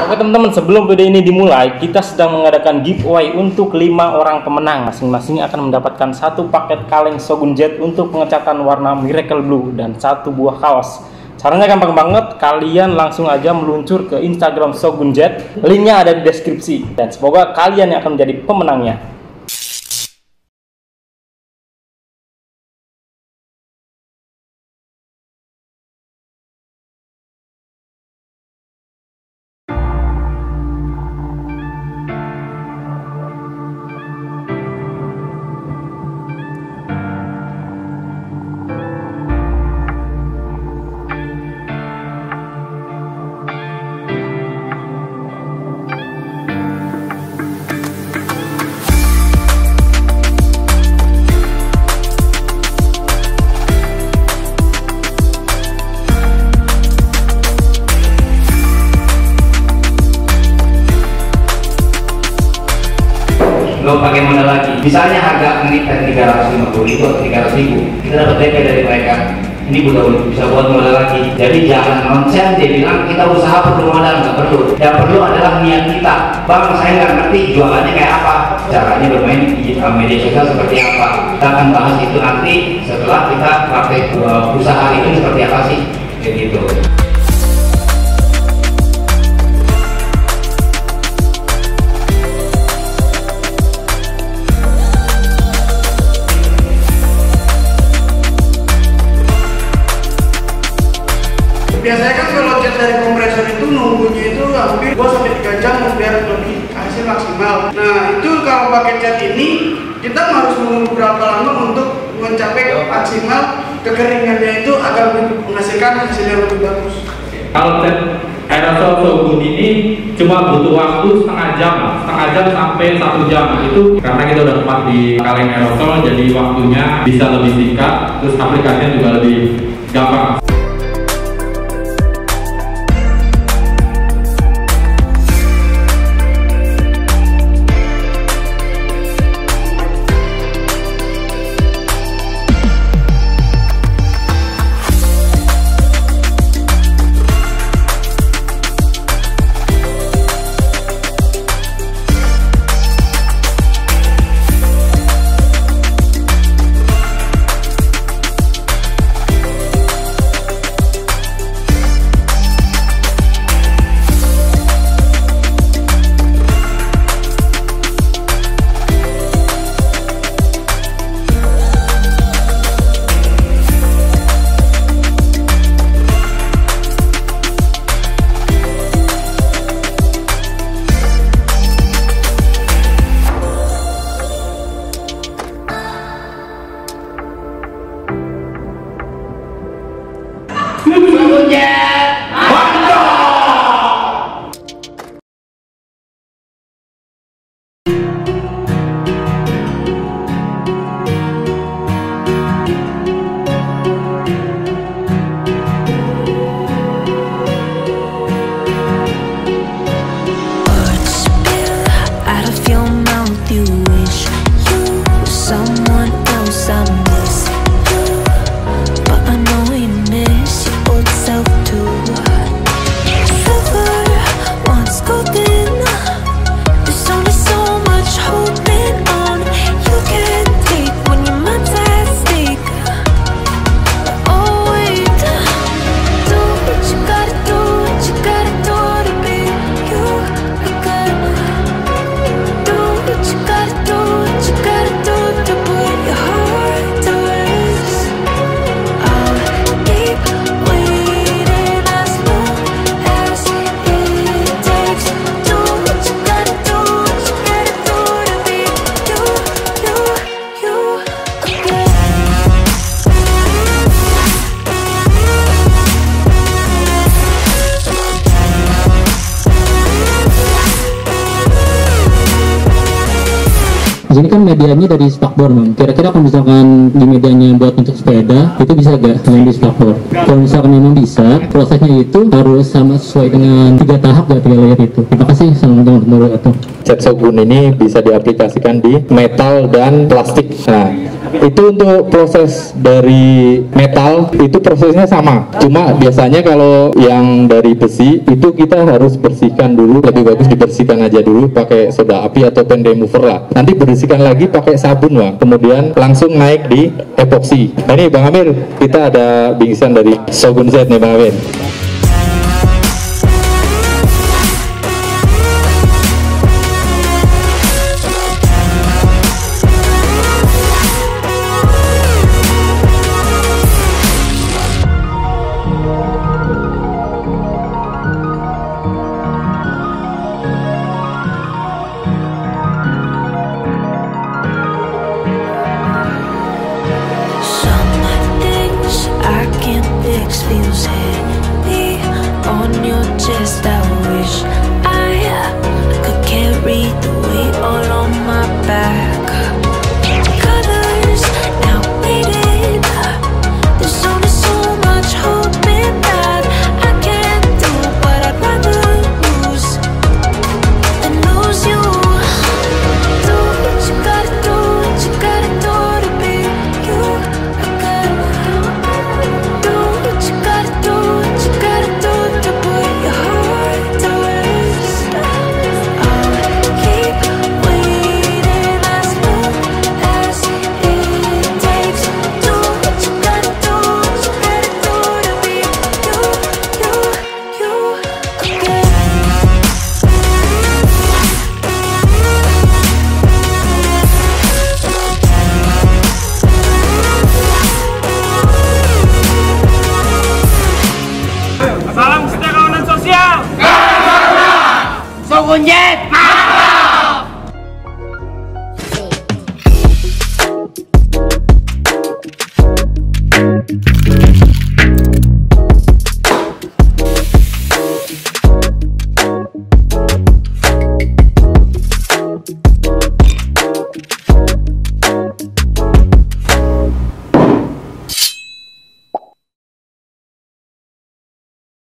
Oke teman-teman, sebelum video ini dimulai, kita sedang mengadakan giveaway untuk 5 orang pemenang. Masing-masing akan mendapatkan 1 paket kaleng Shogun Z untuk pengecatan warna Miracle Blue dan 1 buah kaos. Caranya gampang banget, kalian langsung aja meluncur ke Instagram Shogun Z, linknya ada di deskripsi. Dan semoga kalian yang akan menjadi pemenangnya. Lo pakai modal lagi, misalnya harga meningkat 350.000 atau 300.000, kita dapat DP dari mereka. Ini udah bisa buat modal lagi. Jadi jangan nonsen dia bilang kita usaha perlu modal, nggak perlu. Yang perlu adalah niat kita. Bang, saya nggak ngerti jualannya kayak apa, caranya bermain di media sosial seperti apa. Kita akan bahas itu nanti setelah kita pakai usaha itu seperti apa sih, kayak gitu. Biasanya kan kalau cat dari kompresor itu nunggunya itu hampir 2 sampai 3 jam biar lebih hasil maksimal. Nah itu kalau pakai cat ini kita harus menunggu berapa lama untuk mencapai maksimal kekeringannya itu agar menghasilkan hasil yang lebih bagus. Kalau cat aerosol Shogun ini cuma butuh waktu setengah jam sampai 1 jam. Itu karena kita udah tempat di kaleng aerosol, jadi waktunya bisa lebih singkat, terus aplikasinya juga lebih gampang. Jadi kan medianya dari spakbor, Bang. Kira-kira kalau misalkan di medianya buat untuk sepeda, itu bisa gak yang di spakbor? Kalau misalkan memang bisa, prosesnya itu harus sama sesuai dengan 3 tahap gak 3 layer itu. Terima kasih. Assalamualaikum warahmatullahi wabarakatuh. Cat Shogun ini bisa diaplikasikan di metal dan plastik. Nah, Itu untuk proses dari metal itu prosesnya sama. Cuma biasanya kalau yang dari besi itu kita harus bersihkan dulu, lebih bagus dibersihkan aja dulu pakai soda api atau pen remover lah. Nanti bersihkan lagi pakai sabun Bang. Kemudian langsung naik di epoksi. Nah ini Bang Amir, kita ada bingkisan dari Shogun Z nih Bang Amir. Feels heavy on your chest. I wish I could carry the weight all on my back. Colors now faded. There's only so much hope in that. I can't do what I'd rather lose than lose you. Do what you gotta do, what you gotta do to be you. I gotta do what you gotta do, what you gotta do to put your heart to rest. I'll keep waiting as long as it takes. Do what you gotta do, what you gotta do to be you again. Salam kesetia kawanan sosial. Shogun Z.